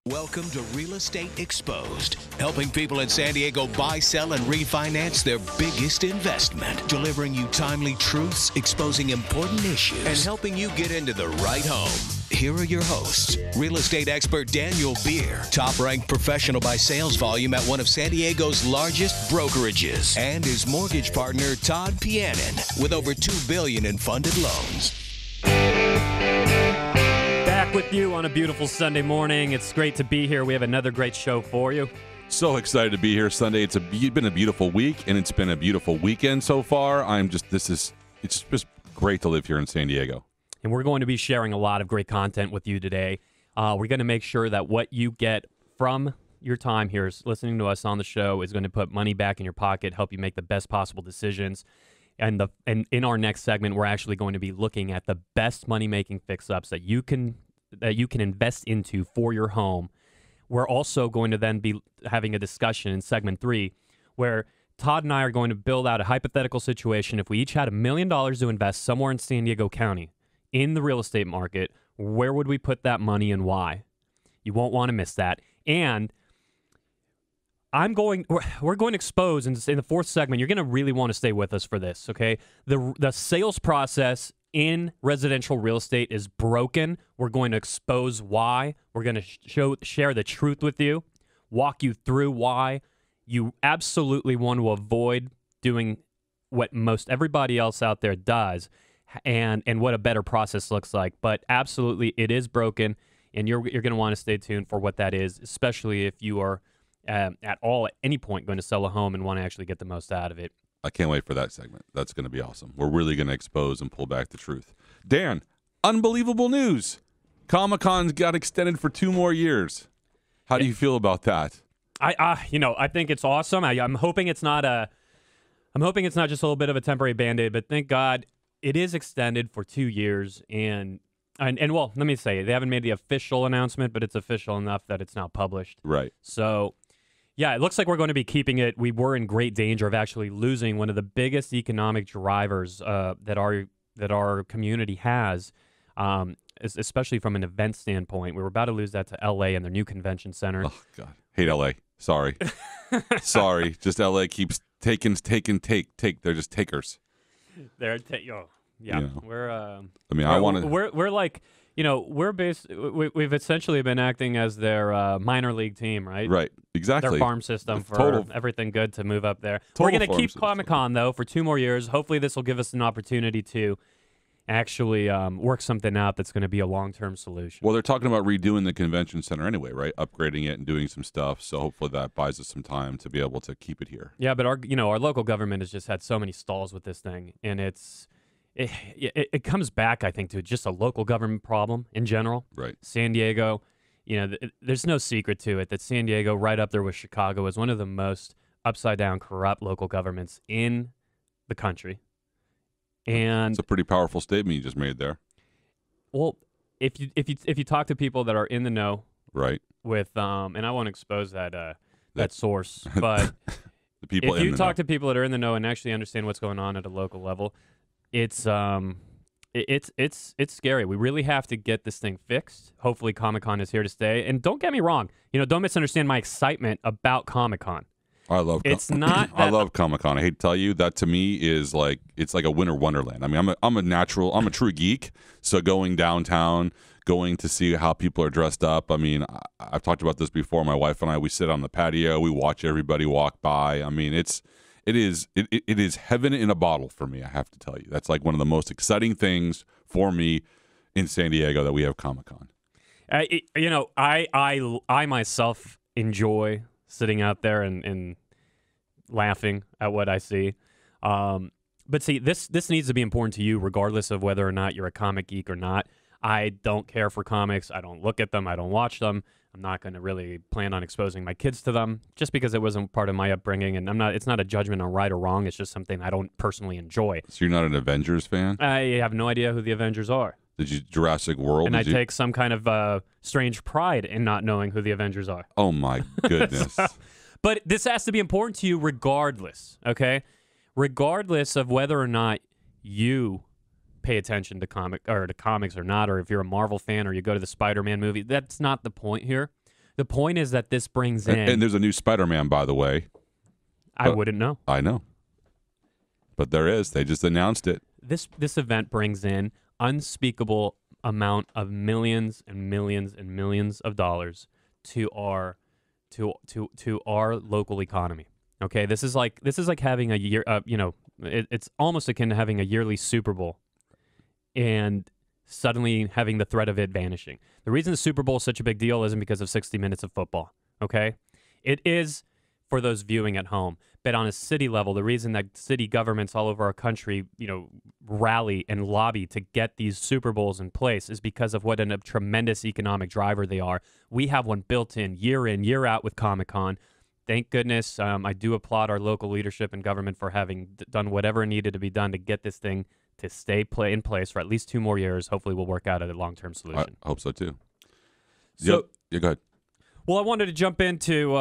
Welcome to Real Estate Exposed, helping people in San Diego buy, sell, and refinance their biggest investment, delivering you timely truths, exposing important issues, and helping you get into the right home. Here are your hosts, real estate expert Daniel Beer, top-ranked professional by sales volume at one of San Diego's largest brokerages, and his mortgage partner, Todd Pianin, with over $2 billion in funded loans. Back with you on a beautiful Sunday morning. It's great to be here. We have another great show for you. So excited to be here Sunday. It's been a beautiful week, and it's been a beautiful weekend so far. It's just great to live here in San Diego. And we're going to be sharing a lot of great content with you today. We're going to make sure that what you get from your time here is listening to us on the show is going to put money back in your pocket, help you make the best possible decisions. And in our next segment, we're actually going to be looking at the best money-making fix-ups that you can invest into for your home. We're also going to then be having a discussion in segment 3 where Todd and I are going to build out a hypothetical situation. If we each had $1 million to invest somewhere in San Diego County in the real estate market, where would we put that money and why? You won't want to miss that. And we're going to expose in the fourth segment. You're going to really want to stay with us for this, okay? The sales process in residential real estate is broken. We're going to expose why. We're going to share the truth with you, walk you through why you absolutely want to avoid doing what most everybody else out there does, and what a better process looks like. But absolutely, it is broken, and you're going to want to stay tuned for what that is, especially if you are at any point going to sell a home and want to actually get the most out of it. I can't wait for that segment. That's going to be awesome. We're really going to expose and pull back the truth. Dan, unbelievable news. Comic-Con's got extended for 2 more years. How do you feel about that? I think it's awesome. I'm hoping it's not just a little bit of a temporary Band-Aid, but thank God it is extended for 2 years. And well, let me say, they haven't made the official announcement, but it's official enough that it's now published. Right. So, yeah, it looks like we're going to be keeping it. We were in great danger of actually losing one of the biggest economic drivers that our community has, especially from an event standpoint. We were about to lose that to L.A. and their new convention center. Oh, God. Hate L.A. Sorry. Sorry. Just L.A. keeps take. They're just takers. Yeah. You know. We're like, we've essentially been acting as their minor league team, right? Right, exactly. Their farm system for everything good to move up there. We're going to keep Comic-Con, though, for 2 more years. Hopefully this will give us an opportunity to actually work something out that's going to be a long-term solution. Well, they're talking about redoing the convention center anyway, right? Upgrading it and doing some stuff. So hopefully that buys us some time to be able to keep it here. Yeah, but our local government has just had so many stalls with this thing, and it comes back, I think, to just a local government problem in general. Right. San Diego, there's no secret to it that San Diego, right up there with Chicago, is one of the most upside-down, corrupt local governments in the country. And it's a pretty powerful statement you just made there. Well, if you talk to people that are in the know, right, with and I won't expose that source, but the people if you talk to people that are in the know and actually understand what's going on at a local level, it's scary. We really have to get this thing fixed. Hopefully Comic-Con is here to stay. And don't get me wrong, don't misunderstand my excitement about Comic-Con. I love I love Comic-Con. I hate to tell you, that to me is like, it's like a winter wonderland. I mean, I'm a true geek. So going downtown, going to see how people are dressed up. I mean, I've talked about this before. My wife and I, we sit on the patio, we watch everybody walk by. I mean, it is heaven in a bottle for me, I have to tell you. That's like one of the most exciting things for me in San Diego, that we have Comic-Con. I myself enjoy sitting out there and laughing at what I see. But see, this needs to be important to you regardless of whether or not you're a comic geek or not. I don't care for comics. I don't look at them. I don't watch them. I'm not going to really plan on exposing my kids to them just because it wasn't part of my upbringing. And it's not a judgment on right or wrong. It's just something I don't personally enjoy. So you're not an Avengers fan? I have no idea who the Avengers are. Did you Jurassic World? And I take some kind of strange pride in not knowing who the Avengers are. Oh, my goodness. But this has to be important to you regardless, okay? Regardless of whether or not you pay attention to comics or not, or if you're a Marvel fan or you go to the Spider-Man movie. That's not the point here. The point is that this brings in... And there's a new Spider-Man, by the way. I wouldn't know. I know. But there is. They just announced it. This event brings in unspeakable amount of millions and millions and millions of dollars to our local economy. Okay, this is like having a year. It's almost akin to having a yearly Super Bowl, and suddenly having the threat of it vanishing. The reason the Super Bowl is such a big deal isn't because of 60 minutes of football. Okay, it is for those viewing at home. But on a city level, the reason that city governments all over our country, rally and lobby to get these Super Bowls in place is because of what a tremendous economic driver they are. We have one built in, year out with Comic-Con. Thank goodness. I do applaud our local leadership and government for having done whatever needed to be done to get this thing to stay in place for at least 2 more years. Hopefully we'll work out a long-term solution. I hope so, too. So, yeah, go ahead. Well, I wanted to jump into,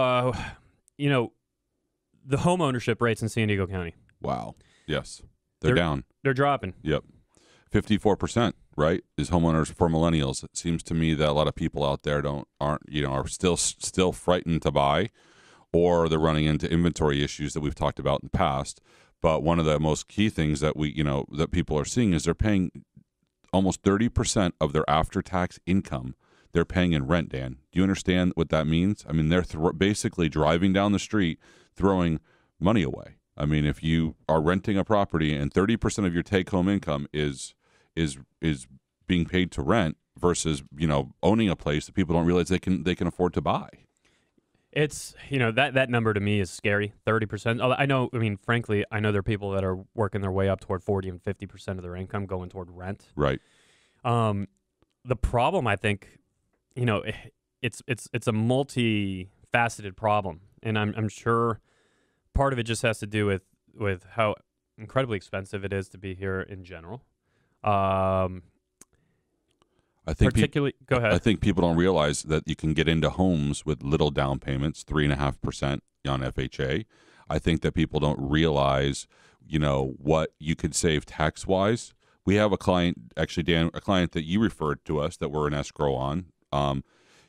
the home ownership rates in San Diego County. Wow. Yes. They're down. They're dropping. Yep. 54%, right, is homeowners for millennials. It seems to me that a lot of people out there are still frightened to buy, or they're running into inventory issues that we've talked about in the past. But one of the most key things that that people are seeing is they're paying almost 30% of their after-tax income. They're paying in rent, Dan. Do you understand what that means? I mean, they're basically driving down the street, throwing money away. I mean, if you are renting a property and 30% of your take-home income is being paid to rent versus owning a place that people don't realize they can afford to buy. It's that number to me is scary. 30%. I know. I mean, frankly, I know there are people that are working their way up toward 40 and 50% of their income going toward rent. Right. The problem, I think, it's a multifaceted problem, and I'm sure part of it just has to do with how incredibly expensive it is to be here in general. I think go ahead. I think people don't realize that you can get into homes with little down payments, 3.5% on FHA. I think that people don't realize, what you could save tax-wise. We have a client, actually, Dan, a client that you referred to us that we're in escrow on.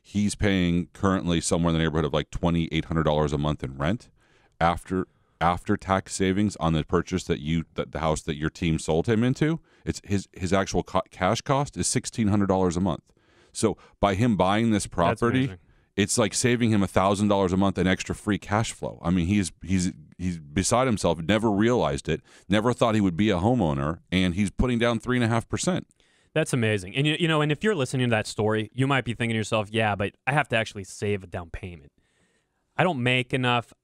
He's paying currently somewhere in the neighborhood of like $2,800 a month in rent after tax savings on the purchase that the house that your team sold him into. It's his actual cash cost is $1,600 a month. So by him buying this property, it's like saving him $1,000 a month in extra free cash flow. I mean, he's beside himself. Never realized it. Never thought he would be a homeowner, and he's putting down 3.5%. That's amazing. And and if you're listening to that story, you might be thinking to yourself, yeah, but I have to actually save a down payment. I don't make enough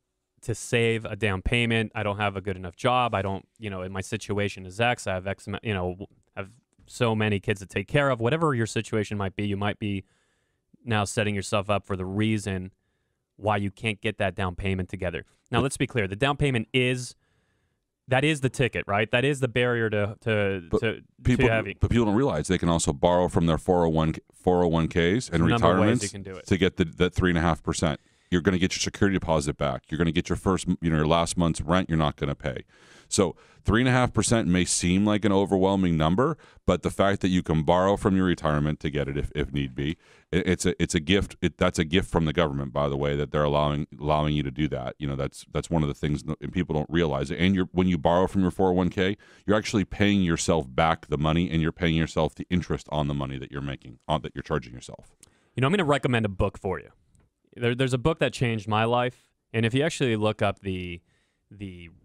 to save a down payment. I don't have a good enough job. I don't, and my situation is X. I have X, have so many kids to take care of. Whatever your situation might be, you might be now setting yourself up for the reason why you can't get that down payment together. Now, let's be clear. The down payment is the ticket, right? That is the barrier to having. But people don't realize they can also borrow from their 401ks and retirements to get that 3.5%. You're going to get your security deposit back. You're going to get your your last month's rent you're not going to pay. So 3.5% may seem like an overwhelming number, but the fact that you can borrow from your retirement to get it if need be, it's a gift. That's a gift from the government, by the way, that they're allowing you to do that. That's one of the things that people don't realize. And when you borrow from your 401k, you're actually paying yourself back the money, and you're paying yourself the interest on the money that you're making, that you're charging yourself. I'm going to recommend a book for you. There's a book that changed my life, and if you actually look up the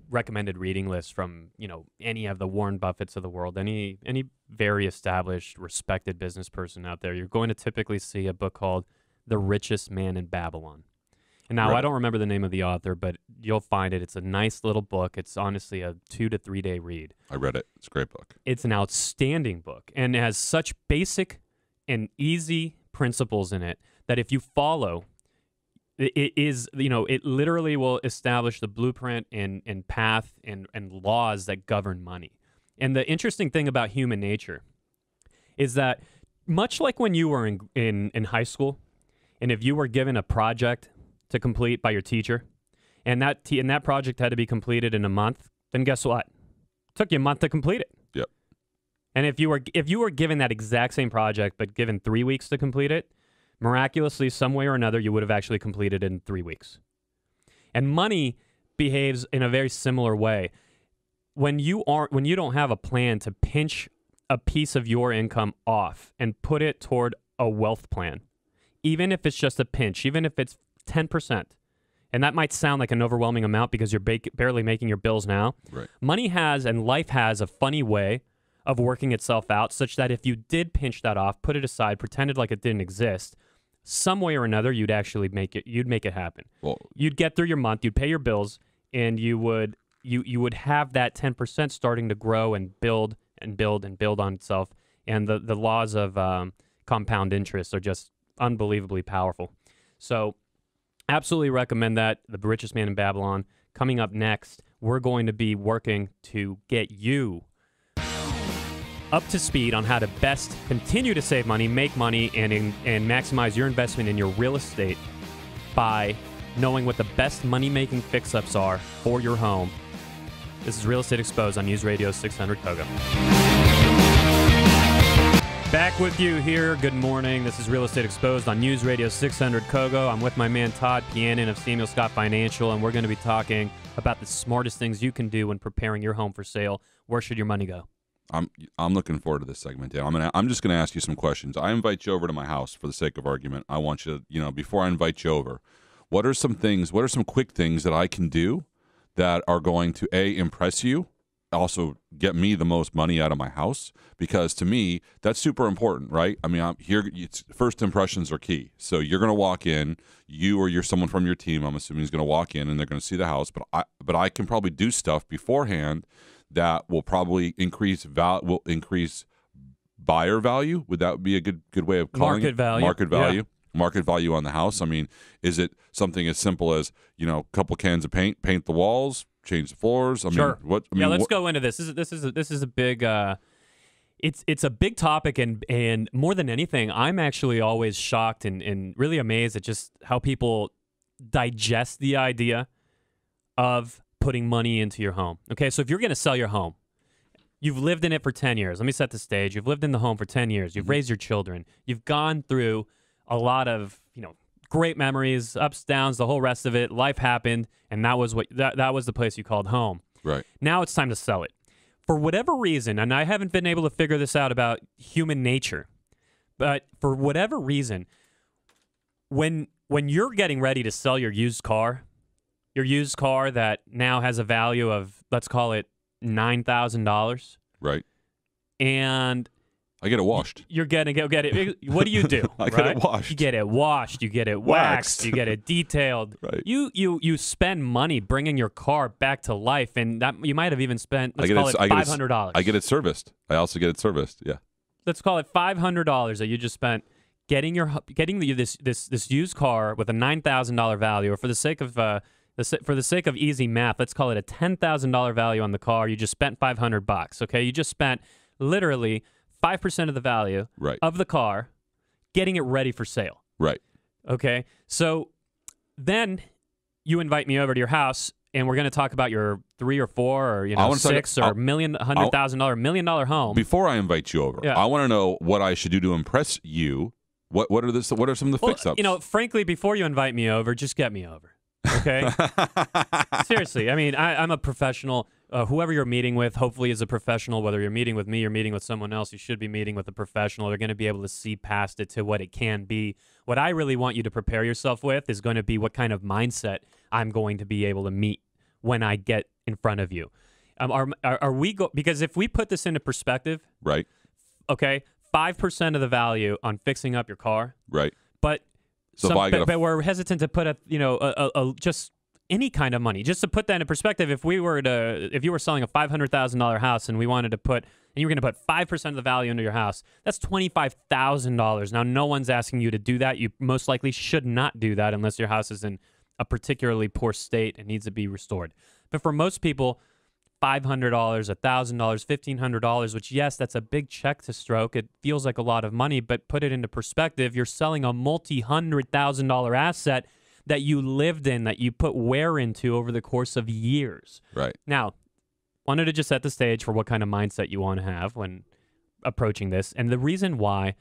recommended reading list from any of the Warren Buffetts of the world, any very established, respected business person out there, you're going to typically see a book called The Richest Man in Babylon. And now, right. I don't remember the name of the author, but you'll find it. It's a nice little book. It's honestly a 2 to 3 day read. I read it. It's a great book. It's an outstanding book, and it has such basic and easy principles in it that if you follow, it literally will establish the blueprint and path and laws that govern money. And the interesting thing about human nature is that much like when you were in high school, and if you were given a project to complete by your teacher, and that project had to be completed in a month, then guess what? It took you a month to complete it. Yep. And if you were given that exact same project but given 3 weeks to complete it, miraculously, some way or another, you would have actually completed in 3 weeks. And money behaves in a very similar way. When you don't have a plan to pinch a piece of your income off and put it toward a wealth plan, even if it's just a pinch, even if it's 10%, and that might sound like an overwhelming amount because you're barely making your bills now. Right. Money has and life has a funny way of working itself out such that if you did pinch that off, put it aside, pretended like it didn't exist, some way or another, you'd actually make it happen. Well, you'd get through your month, you'd pay your bills, and you would have that 10% starting to grow and build and build and build on itself. And the laws of compound interest are just unbelievably powerful. So absolutely recommend that. The Richest Man in Babylon. Coming up next, we're going to be working to get you up to speed on how to best continue to save money, make money, and maximize your investment in your real estate by knowing what the best money-making fix-ups are for your home. This is Real Estate Exposed on News Radio 600 KOGO. Back with you here. Good morning. This is Real Estate Exposed on News Radio 600 KOGO. I'm with my man Todd Pianin of Samuel Scott Financial, and we're going to be talking about the smartest things you can do when preparing your home for sale. Where should your money go? I'm looking forward to this segment, Dan. I'm just going to ask you some questions. I invite you over to my house for the sake of argument. I want you to, before I invite you over, what are some quick things that I can do that are going to impress you, also get me the most money out of my house? Because to me, that's super important, right? I mean, first impressions are key. So you're going to walk in, you or someone from your team, I'm assuming, is going to walk in and they're going to see the house, but I can probably do stuff beforehand that will probably increase buyer value. Would that be a good way of calling market it? Value? Market value. Yeah. Market value on the house. I mean, is it something as simple as, a couple cans of paint the walls, change the floors? Sure. Let's go into this. This is a big it's a big topic, and more than anything, I'm actually always shocked and really amazed at just how people digest the idea of putting money into your home. Okay, so if you're going to sell your home, you've lived in it for 10 years. Let me set the stage. You've lived in the home for 10 years. You've raised your children. You've gone through a lot of, great memories, ups, downs, the whole rest of it. Life happened, and that was the place you called home. Right. Now it's time to sell it. For whatever reason, and I haven't been able to figure this out about human nature, but for whatever reason, when you're getting ready to sell your used car that now has a value of, let's call it $9,000. Right. And I get it washed. You're going to get it. What do you do? I get it washed. You get it washed. You get it waxed. You get it detailed. Right. You spend money bringing your car back to life, and that you might have even spent, let's call it $500. I get it serviced. I also get it serviced. Yeah. Let's call it $500 that you just spent getting this used car with a $9,000 value, or for the sake of easy math, let's call it a $10,000 value on the car. You just spent $500. Okay, you just spent literally 5% of the value of the car getting it ready for sale. Right. Okay, so then you invite me over to your house, and we're going to talk about your 3 or 4 or 6 or $100,000 $1 million home. Before I invite you over, I want to know what I should do to impress you. What are some of the fix-ups? Frankly, before you invite me over, just get me over. Okay? Seriously. I mean, I'm a professional. Whoever you're meeting with, hopefully, is a professional. Whether you're meeting with me or meeting with someone else, you should be meeting with a professional. They're going to be able to see past it to what it can be. What I really want you to prepare yourself with is going to be what kind of mindset I'm going to be able to meet when I get in front of you. Because if we put this into perspective, right? Okay, 5% of the value on fixing up your car, right? But but we're hesitant to put just any kind of money. Just to put that in perspective, if you were selling a $500,000 house and you were going to put 5% of the value into your house, that's $25,000. Now, no one's asking you to do that. You most likely should not do that unless your house is in a particularly poor state and needs to be restored. But for most people, $500, $1,000, $1,500, which, yes, that's a big check to stroke. It feels like a lot of money, but put it into perspective. You're selling a multi-$100,000 asset that you lived in, that you put wear into over the course of years. Right. Now, wanted to just set the stage for what kind of mindset you want to have when approaching this. And the reason why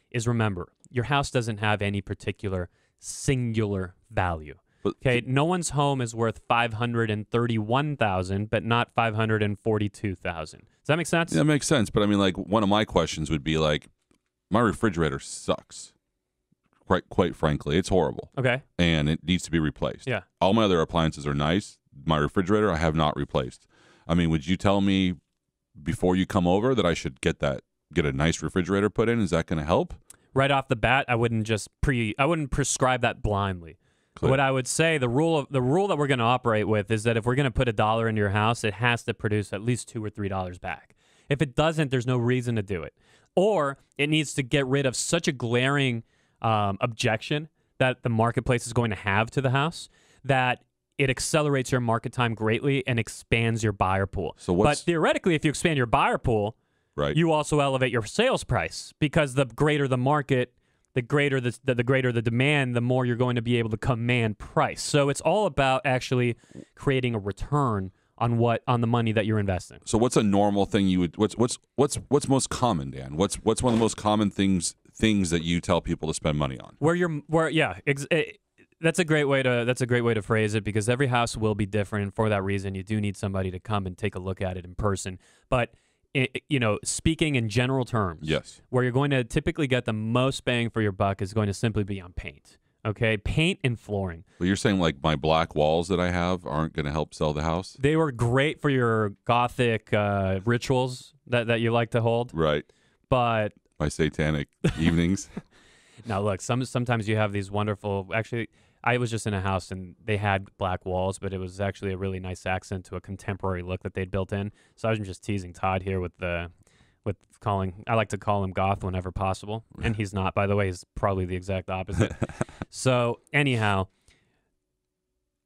is, remember, your house doesn't have any particular singular value. Okay, no one's home is worth $531,000, but not $542,000. Does that make sense? Yeah, that makes sense. But I mean, like, one of my questions would be like, my refrigerator sucks. Quite frankly, it's horrible. Okay, and it needs to be replaced. Yeah. All my other appliances are nice. My refrigerator, I have not replaced. I mean, would you tell me before you come over that I should get a nice refrigerator put in? Is that going to help? Right off the bat, I wouldn't prescribe that blindly. Clear. What I would say, the rule that we're going to operate with is that if we're going to put $1 into your house, it has to produce at least $2 or $3 back. If it doesn't, there's no reason to do it. Or it needs to get rid of such a glaring objection that the marketplace is going to have to the house that it accelerates your market time greatly and expands your buyer pool. But theoretically, if you expand your buyer pool, right, you also elevate your sales price, because the greater the market, the greater the demand, the more you're going to be able to command price. So it's all about actually creating a return on the money that you're investing. So what's a normal thing you would what's most common, Dan? What's one of the most common things that you tell people to spend money on? That's a great way to phrase it, because every house will be different, and for that reason you do need somebody to come and take a look at it in person. But speaking in general terms, yes, where you're going to typically get the most bang for your buck is going to simply be on paint. Okay, paint and flooring. Well, you're saying like my black walls that I have aren't going to help sell the house? They were great for your Gothic rituals that you like to hold. Right. But my satanic evenings. Now, look, sometimes you have these wonderful. Actually, I was just in a house and they had black walls, but it was actually a really nice accent to a contemporary look that they'd built in. So I was just teasing Todd here with calling. I like to call him goth whenever possible, and he's not, by the way. He's probably the exact opposite. So anyhow,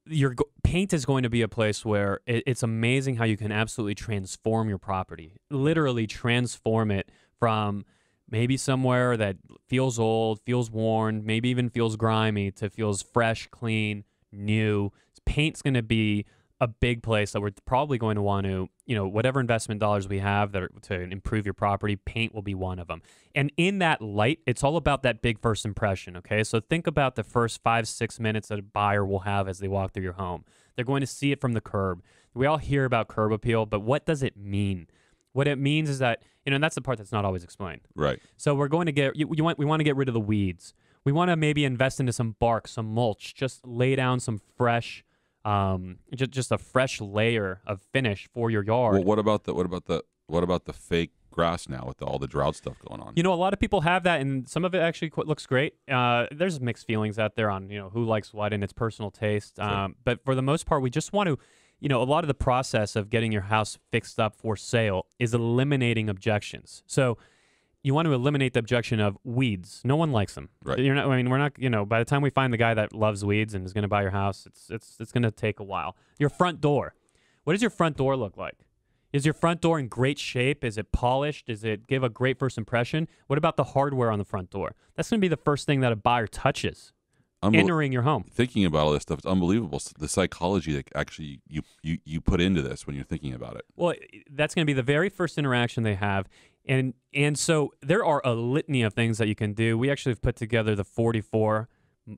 your paint is going to be a place where it's amazing how you can absolutely transform your property. Literally transform it from maybe somewhere that feels old, feels worn, maybe even feels grimy, to feels fresh, clean, new. Paint's going to be a big place that we're probably going to want to, whatever investment dollars we have to improve your property, paint will be one of them. And in that light, it's all about that big first impression, okay? So think about the first 5-6 minutes that a buyer will have as they walk through your home. They're going to see it from the curb. We all hear about curb appeal, but what does it mean? What it means is that, and that's the part that's not always explained. Right. So we're going to we want to get rid of the weeds. We want to maybe invest into some bark, some mulch, just lay down some fresh, just a fresh layer of finish for your yard. Well, what about the fake grass now with all the drought stuff going on? A lot of people have that, and some of it actually looks great. There's mixed feelings out there on who likes what and its personal taste. Sure. But for the most part, we just want to. A lot of the process of getting your house fixed up for sale is eliminating objections. So you want to eliminate the objection of weeds. No one likes them. Right. We're not, by the time we find the guy that loves weeds and is going to buy your house, it's going to take a while. Your front door. What does your front door look like? Is your front door in great shape? Is it polished? Does it give a great first impression? What about the hardware on the front door? That's going to be the first thing that a buyer touches. Entering your home. Thinking about all this stuff, it's unbelievable. The psychology that actually you put into this when you're thinking about it. Well, that's going to be the very first interaction they have. And so there are a litany of things that you can do. We actually have put together the 44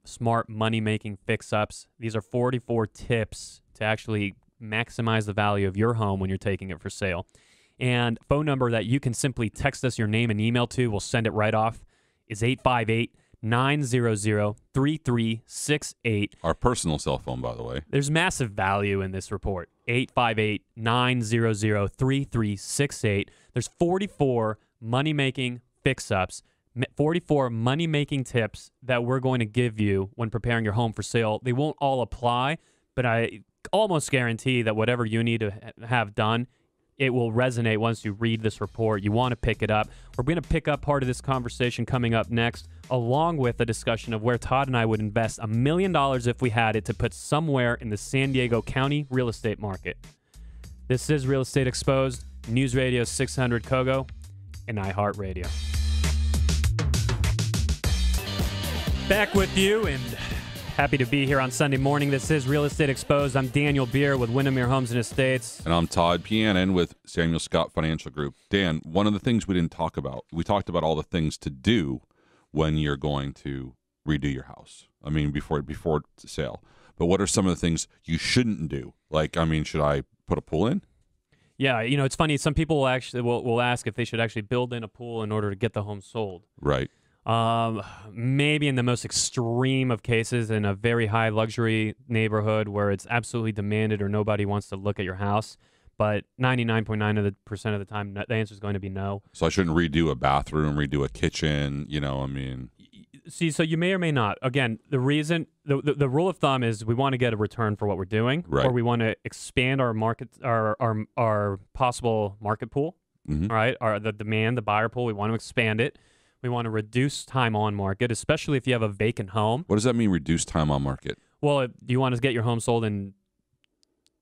smart money-making fix-ups. These are 44 tips to actually maximize the value of your home when you're taking it for sale. And phone number that you can simply text us your name and email to, we'll send it right off, is 858-900-3368. Our personal cell phone, by the way. There's massive value in this report. 858-900-3368. There's 44 money-making fix-ups, 44 money-making tips that we're going to give you when preparing your home for sale. They won't all apply, but I almost guarantee that whatever you need to have done, it will resonate once you read this report. You want to pick it up. We're going to pick up part of this conversation coming up next, along with a discussion of where Todd and I would invest $1 million if we had it to put somewhere in the San Diego County real estate market. This is Real Estate Exposed, News Radio 600 KOGO, and iHeartRadio. Back with you, and happy to be here on Sunday morning. This is Real Estate Exposed. I'm Daniel Beer with Windermere Homes and Estates. And I'm Todd Pianin with Samuel Scott Financial Group. Dan, one of the things we didn't talk about, we talked about all the things to do. when you're going to redo your house? I mean, before sale. But what are some of the things you shouldn't do? Like, I mean, should I put a pool in? Yeah, it's funny. Some people will actually will ask if they should actually build in a pool in order to get the home sold. Right. Maybe in the most extreme of cases, in a very high luxury neighborhood where it's absolutely demanded or nobody wants to look at your house. But 99.9% of the time, the answer is going to be no. So I shouldn't redo a bathroom, redo a kitchen. I mean. See, so you may or may not. Again, the reason, the rule of thumb is we want to get a return for what we're doing, right. or we want to expand our market, our possible market pool, right? The demand, the buyer pool. We want to expand it. We want to reduce time on market, especially if you have a vacant home. What does that mean, reduce time on market? Well, do you want to get your home sold in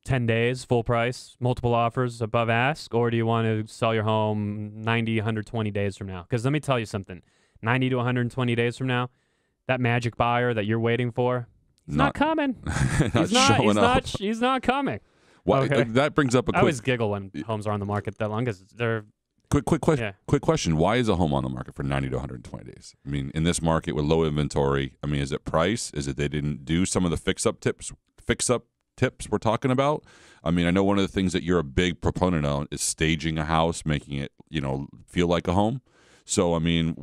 10 days, full price, multiple offers above ask, or do you want to sell your home 90, 120 days from now? Because let me tell you something. 90 to 120 days from now, that magic buyer that you're waiting for, he's not coming. He's not coming. Well, okay. That brings up a quick... I always giggle when homes are on the market that long because they're... Quick question. Why is a home on the market for 90 to 120 days? I mean, in this market with low inventory, I mean, is it price? Is it they didn't do some of the fix-up tips we're talking about? I mean, I know one of the things that you're a big proponent on is staging a house, making it, feel like a home. So, I mean,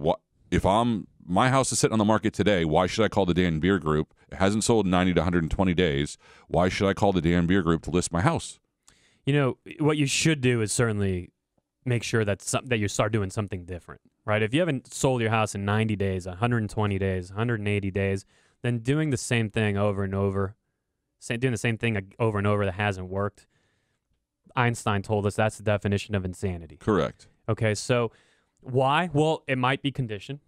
if my house is sitting on the market today, why should I call the Dan Beer Group? It hasn't sold 90 to 120 days. Why should I call the Dan Beer Group to list my house? What you should do is certainly make sure that you start doing something different, right? If you haven't sold your house in 90 days, 120 days, 180 days, then doing the same thing over and over, doing the same thing over and over that hasn't worked, Einstein told us that's the definition of insanity. Correct. Okay, so why? Well, it might be condition.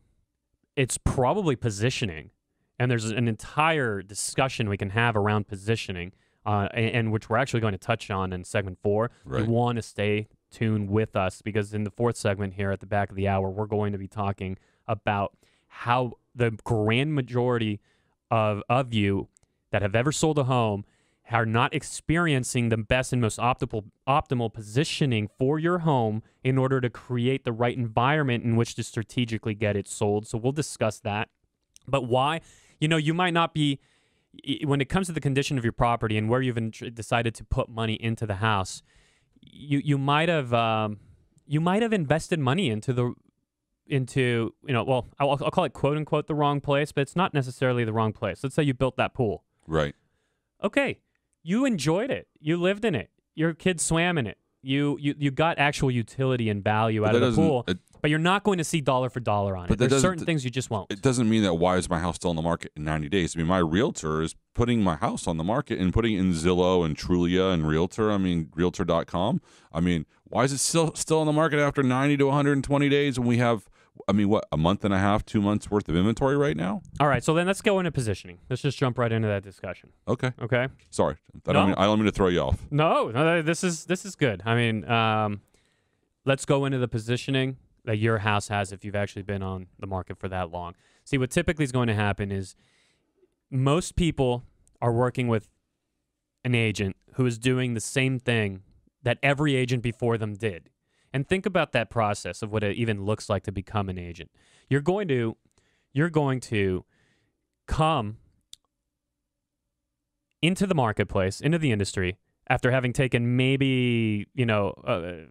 It's probably positioning. And there's an entire discussion we can have around positioning, and which we're actually going to touch on in segment 4. Right. You want to stay tuned with us because in the 4th segment here at the back of the hour, we're going to be talking about how the grand majority of you that have ever sold a home are not experiencing the best and most optimal positioning for your home in order to create the right environment in which to strategically get it sold. So we'll discuss that. But why? You might not be, when it comes to the condition of your property and where you've decided to put money into the house, you might have invested money into I'll call it quote unquote the wrong place, but it's not necessarily the wrong place. Let's say you built that pool. Right. Okay. You enjoyed it. You lived in it. Your kids swam in it. You got actual utility and value out of the pool, but you're not going to see dollar for dollar on it. There's certain things you just won't. It doesn't mean that why is my house still on the market in 90 days? I mean, my realtor is putting my house on the market and putting it in Zillow and Trulia and Realtor. I mean, Realtor.com. I mean, why is it still on the market after 90 to 120 days when we have, a month and a half, 2 months worth of inventory right now? All right, so then let's go into positioning. Let's just jump right into that discussion. Okay. Sorry, I No. don't mean to throw you off. No, this is good. I mean, let's go into the positioning that your house has if you've actually been on the market for that long. See, what typically is going to happen is most people are working with an agent who is doing the same thing that every agent before them did. And think about that process of what it even looks like to become an agent. You're going to come into the marketplace, into the industry, after having taken maybe, a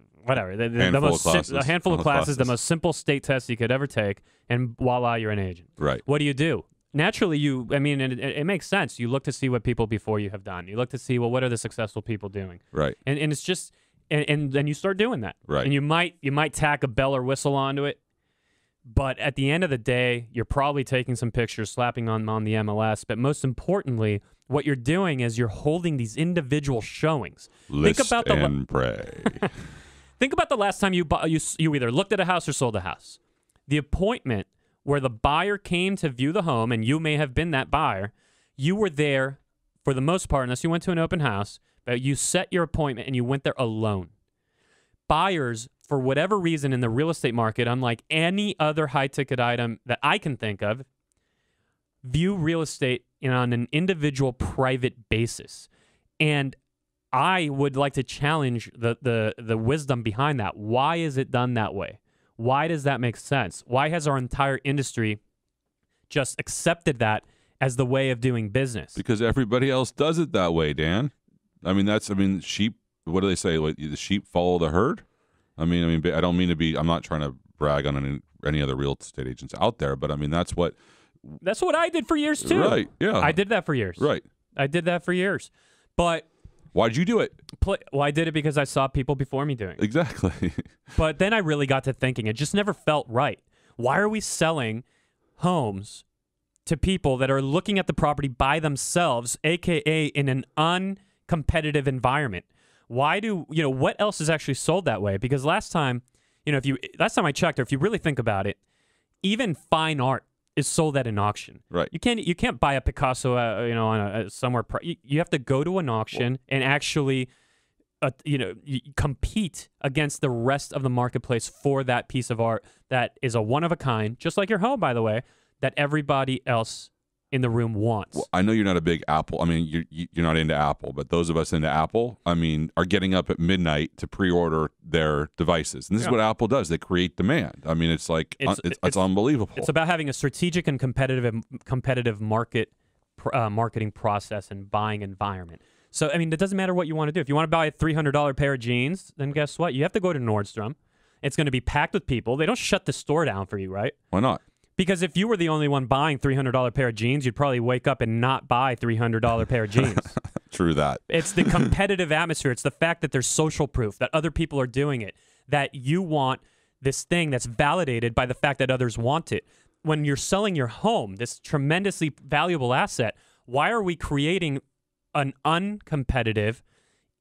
handful of classes, the most simple state test you could ever take, and voila, you're an agent. Right. What do? Naturally, it makes sense. You look to see what people before you have done. You look to see, well, what are the successful people doing? Right. And it's just... And then you start doing that. Right. And you might tack a bell or whistle onto it, but at the end of the day, you're probably taking some pictures, slapping them on the MLS. But most importantly, what you're doing is you're holding these individual showings. List and pray. Think about the last time you either looked at a house or sold a house. The appointment where the buyer came to view the home, and you may have been that buyer. You were there for the most part, unless you went to an open house. But you set your appointment and you went there alone. Buyers, for whatever reason in the real estate market, unlike any other high-ticket item that I can think of, view real estate on an individual private basis. And I would like to challenge the wisdom behind that. Why is it done that way? Why does that make sense? Why has our entire industry just accepted that as the way of doing business. Because everybody else does it that way, Dan. Sheep, what do they say? The sheep follow the herd? I don't mean to be, I'm not trying to brag on any other real estate agents out there, but that's what I did for years too. Right, yeah. I did that for years. Right. I did that for years. But why'd you do it? I did it because I saw people before me doing it. Exactly. But then I really got to thinking, it just never felt right. Why are we selling homes to people that are looking at the property by themselves, aka in an uncompetitive environment? Why do what else is actually sold that way? Because last time I checked, or if you really think about it, even fine art is sold at an auction. Right. You can't buy a Picasso on somewhere. You have to go to an auction and actually compete against the rest of the marketplace for that piece of art that is a one of a kind, just like your home, by the way, that everybody else in the room wants. Well, I know you're not a big Apple. You're not into Apple, but those of us into Apple, are getting up at midnight to pre-order their devices. And this is what Apple does. They create demand. It's like it's unbelievable. It's about having a strategic and competitive marketing process and buying environment. So, it doesn't matter what you want to do. If you want to buy a $300 pair of jeans, then guess what? You have to go to Nordstrom. It's going to be packed with people. They don't shut the store down for you, right? Why not? Because if you were the only one buying $300 pair of jeans, you'd probably wake up and not buy $300 pair of jeans. True that. It's the competitive atmosphere. It's the fact that there's social proof, that other people are doing it, that you want this thing that's validated by the fact that others want it. When you're selling your home, this tremendously valuable asset, why are we creating an uncompetitive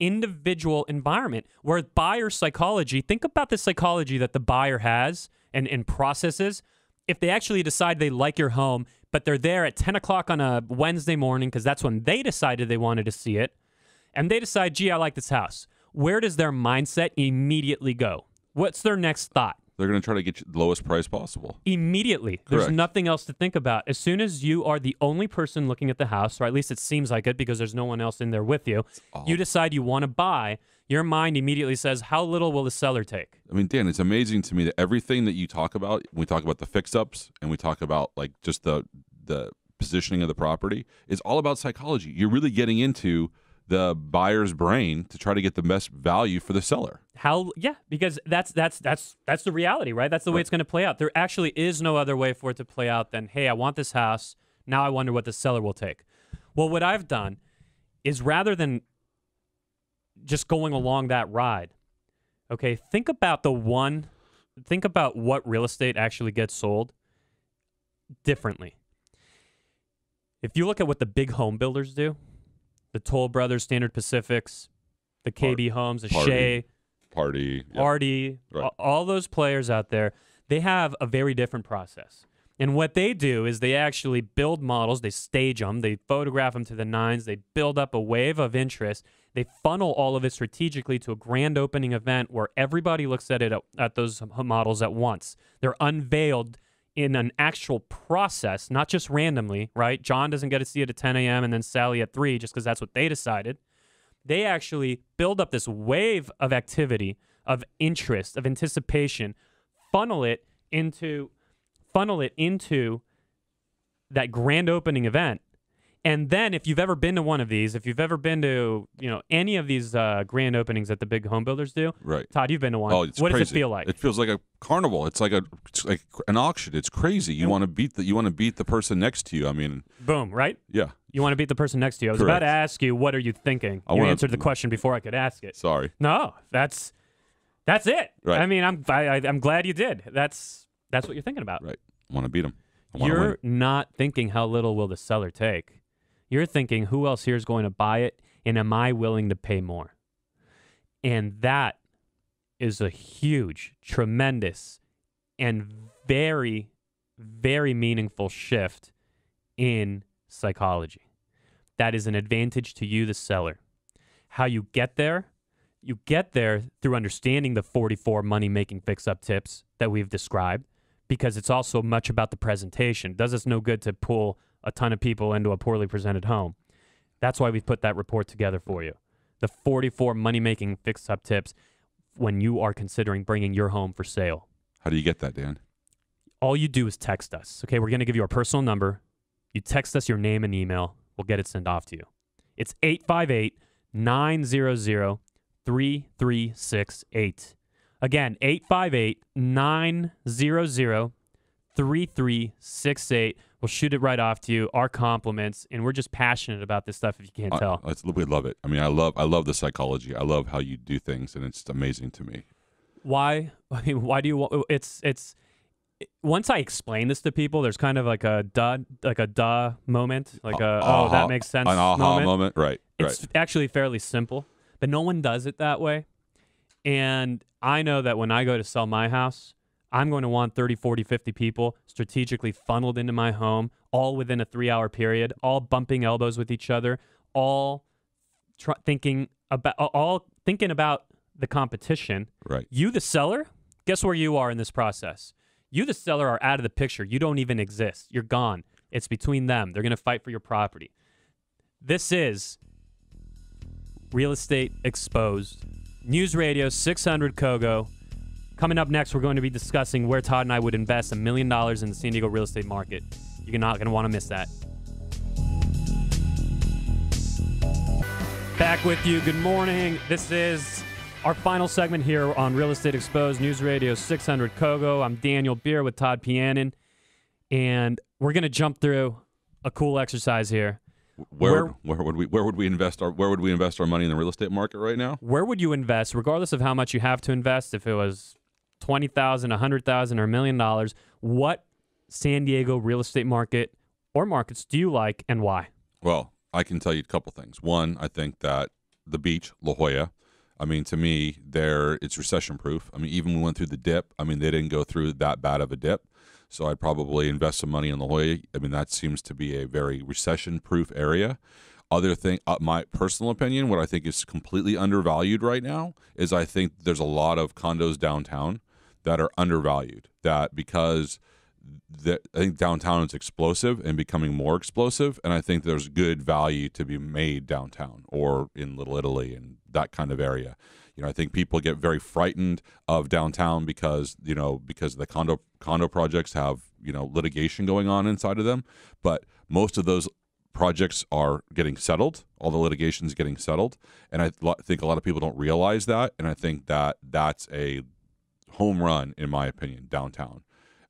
individual environment where buyer psychology, think about the psychology that the buyer has and processes. If they actually decide they like your home, but they're there at 10 o'clock on a Wednesday morning because that's when they decided they wanted to see it, and they decide, gee, I like this house, where does their mindset immediately go? What's their next thought? They're going to try to get you the lowest price possible. Immediately. Correct. There's nothing else to think about. As soon as you are the only person looking at the house, or at least it seems like it because there's no one else in there with you, you decide you want to buy, your mind immediately says, how little will the seller take? Dan, it's amazing to me that everything that you talk about, when we talk about the fix-ups and we talk about just the positioning of the property, is all about psychology. You're really getting into the buyer's brain to try to get the best value for the seller. Because that's the reality, right? That's the way it's going to play out. There actually is no other way for it to play out than, hey, I want this house. Now I wonder what the seller will take. Well, what I've done is rather than just going along that ride, okay, think about what real estate actually gets sold differently. If you look at what the big home builders do, the Toll Brothers, Standard Pacifics, the KB Homes, the Shea, Party, Artie, right. All those players out there, they have a very different process. And what they do is they actually build models, they stage them, they photograph them to the nines, they build up a wave of interest, they funnel all of it strategically to a grand opening event where everybody looks at it at those models at once. They're unveiled in an actual process, not just randomly, right? John doesn't get to see it at 10 a.m. and then Sally at 3 just because that's what they decided. They actually build up this wave of activity, of interest, of anticipation, funnel it into that grand opening event. And then if you've ever been to one of these, if you've ever been to, any of these grand openings that the big home builders do, right? Todd, you've been to one. Oh, it's what crazy. Does it feel like? It feels like a carnival. It's like an auction. It's crazy. You want to beat the person next to you. Boom, right? Yeah. You want to beat the person next to you. I was about to ask you, what are you thinking? You answered the question before I could ask it. Sorry. No, that's it. Right. I'm glad you did. That's what you're thinking about. Right. I want to beat them. You're not thinking how little will the seller take. You're thinking, who else here is going to buy it, and am I willing to pay more? And that is a huge, tremendous, and very, very meaningful shift in psychology. That is an advantage to you, the seller. How you get there? You get there through understanding the 44 money-making fix-up tips that we've described, because it's also much about the presentation. It does us no good to pull a ton of people into a poorly presented home. That's why we've put that report together for you. The 44 money-making fix-up tips when you are considering bringing your home for sale. How do you get that, Dan? all you do is text us. Okay, we're going to give you our personal number. You text us your name and email. We'll get it sent off to you. It's 858-900-3368. Again, 858-900-3368. We'll shoot it right off to you. Our compliments, and we're just passionate about this stuff. If you can't tell, we love it. I mean, I love the psychology. I love how you do things, and it's amazing to me. Why? I mean, why do you want? It's. Once I explain this to people, there's kind of like a duh moment, like that makes sense. An aha moment, right? It's actually fairly simple, but no one does it that way. And I know that when I go to sell my house, I'm going to want 30, 40, 50 people strategically funneled into my home, all within a 3-hour period, all bumping elbows with each other, all thinking about the competition. Right. You, the seller, guess where you are in this process? You, the seller, are out of the picture. You don't even exist. You're gone. It's between them. They're going to fight for your property. This is Real Estate Exposed. News Radio 600 KOGO. Coming up next, we're going to be discussing where Todd and I would invest $1 million in the San Diego real estate market. You're not going to want to miss that. Back with you. Good morning. This is our final segment here on Real Estate Exposed, News Radio 600 KOGO. I'm Daniel Beer with Todd Pianin, and we're going to jump through a cool exercise here. Where would we invest our money in the real estate market right now? Where would you invest, regardless of how much you have to invest? If it was $20,000, $100,000, or $1 million, what San Diego real estate market or markets do you like, and why? Well, I can tell you a couple things. One, I think that the beach, La Jolla. I mean, to me, it's recession-proof. I mean, even when we went through the dip, I mean, they didn't go through that bad of a dip. So I'd probably invest some money in La Jolla. I mean, that seems to be a very recession-proof area. Other thing, my personal opinion, what I think is completely undervalued right now is I think there's a lot of condos downtown that are undervalued. That because I think downtown is explosive and becoming more explosive, and I think there's good value to be made downtown or in Little Italy and that kind of area. You know, I think people get very frightened of downtown because the condo projects have, litigation going on inside of them, but most of those projects are getting settled. All the litigation's getting settled, and I think a lot of people don't realize that, and I think that that's a home run, in my opinion, downtown.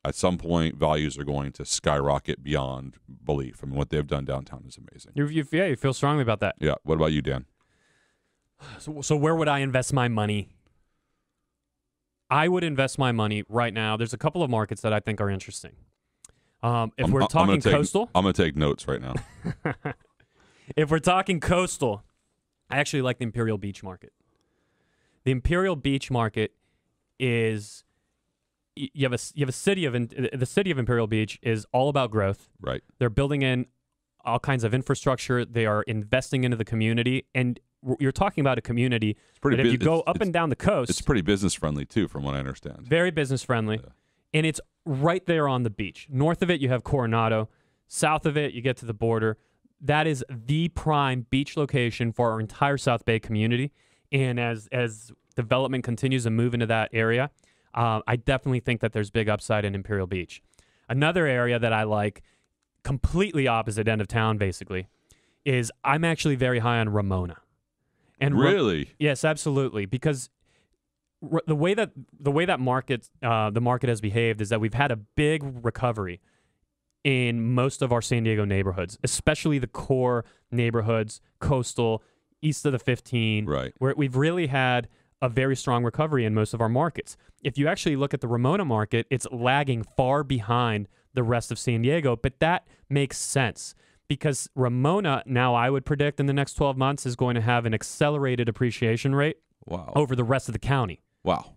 At some point, values are going to skyrocket beyond belief. I mean, what they've done downtown is amazing. You feel strongly about that. Yeah. What about you, Dan? So where would I invest my money? I would invest my money right now. There's a couple of markets that I think are interesting. If we're talking coastal, I'm going to take notes right now. If we're talking coastal, I actually like the Imperial Beach market. The Imperial Beach market is you have a city of the city of Imperial Beach is all about growth. Right. They're building in all kinds of infrastructure. They are investing into the community, and you're talking about a community that if you go up and down the coast, it's pretty business friendly too, from what I understand. Very business friendly, and it's right there on the beach. North of it, you have Coronado. South of it, you get to the border. That is the prime beach location for our entire South Bay community. And as development continues to move into that area, I definitely think that there's big upside in Imperial Beach. Another area that I like, completely opposite end of town, basically, is I'm actually very high on Ramona. And really? Yes, absolutely. Because the way that the market has behaved is that we've had a big recovery in most of our San Diego neighborhoods, especially the core neighborhoods, coastal, east of the 15, right, where we've really had a very strong recovery in most of our markets. If you actually look at the Ramona market, it's lagging far behind the rest of San Diego, but that makes sense because Ramona, now I would predict in the next 12 months, is going to have an accelerated appreciation rate over the rest of the county. Wow.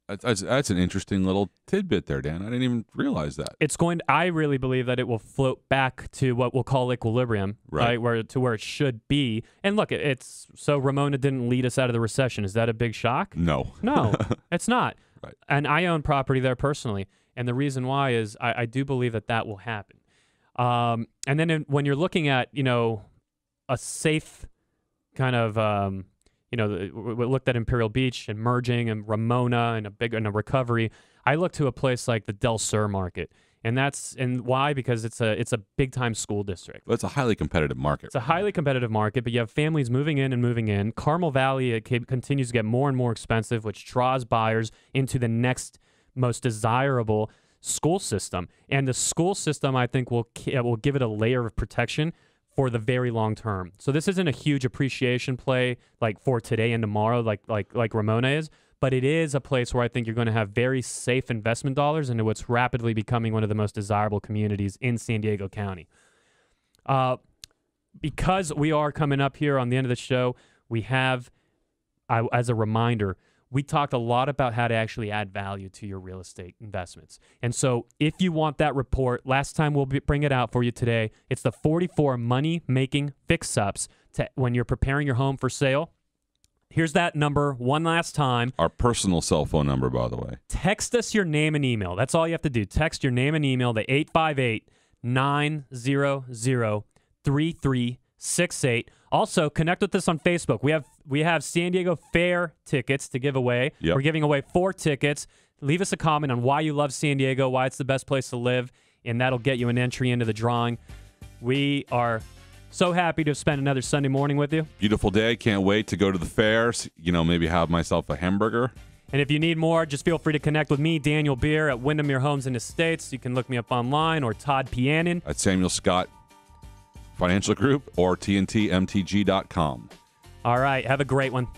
That's an interesting little tidbit there, Dan. I didn't even realize that. I really believe that it will float back to what we'll call equilibrium, right? Where it should be. And look, so Ramona didn't lead us out of the recession. Is that a big shock? No. No, it's not. Right. And I own property there personally. And the reason why is I do believe that will happen. And then when you're looking at, a safe kind of, we looked at Imperial Beach and merging and Ramona and a recovery. I look to a place like the Del Sur market. And why? Because it's a big time school district. Well, it's a highly competitive market. It's a highly competitive market, but you have families moving in and moving in. Carmel Valley continues to get more and more expensive, which draws buyers into the next most desirable school system. And the school system, I think, will give it a layer of protection for the very long term. So this isn't a huge appreciation play like for today and tomorrow, like Ramona is. But it is a place where I think you're going to have very safe investment dollars into what's rapidly becoming one of the most desirable communities in San Diego County. Because we are coming up here on the end of the show, we have, as a reminder, we talked a lot about how to actually add value to your real estate investments. And so if you want that report, last time we'll bring it out for you today. It's the 44 money-making fix-ups when you're preparing your home for sale. Here's that number one last time. Our personal cell phone number, by the way. Text us your name and email. That's all you have to do. Text your name and email to 858-900-3368. Also, connect with us on Facebook. We have San Diego Fair tickets to give away. Yep. We're giving away 4 tickets. Leave us a comment on why you love San Diego, why it's the best place to live, and that'll get you an entry into the drawing. We are so happy to have spent another Sunday morning with you. Beautiful day. Can't wait to go to the fairs. Maybe have myself a hamburger. And if you need more, just feel free to connect with me, Daniel Beer, at Windermere Homes and Estates. You can look me up online, or Todd Pianin at Samuel Scott Financial Group or TNTMTG.com. All right. Have a great one.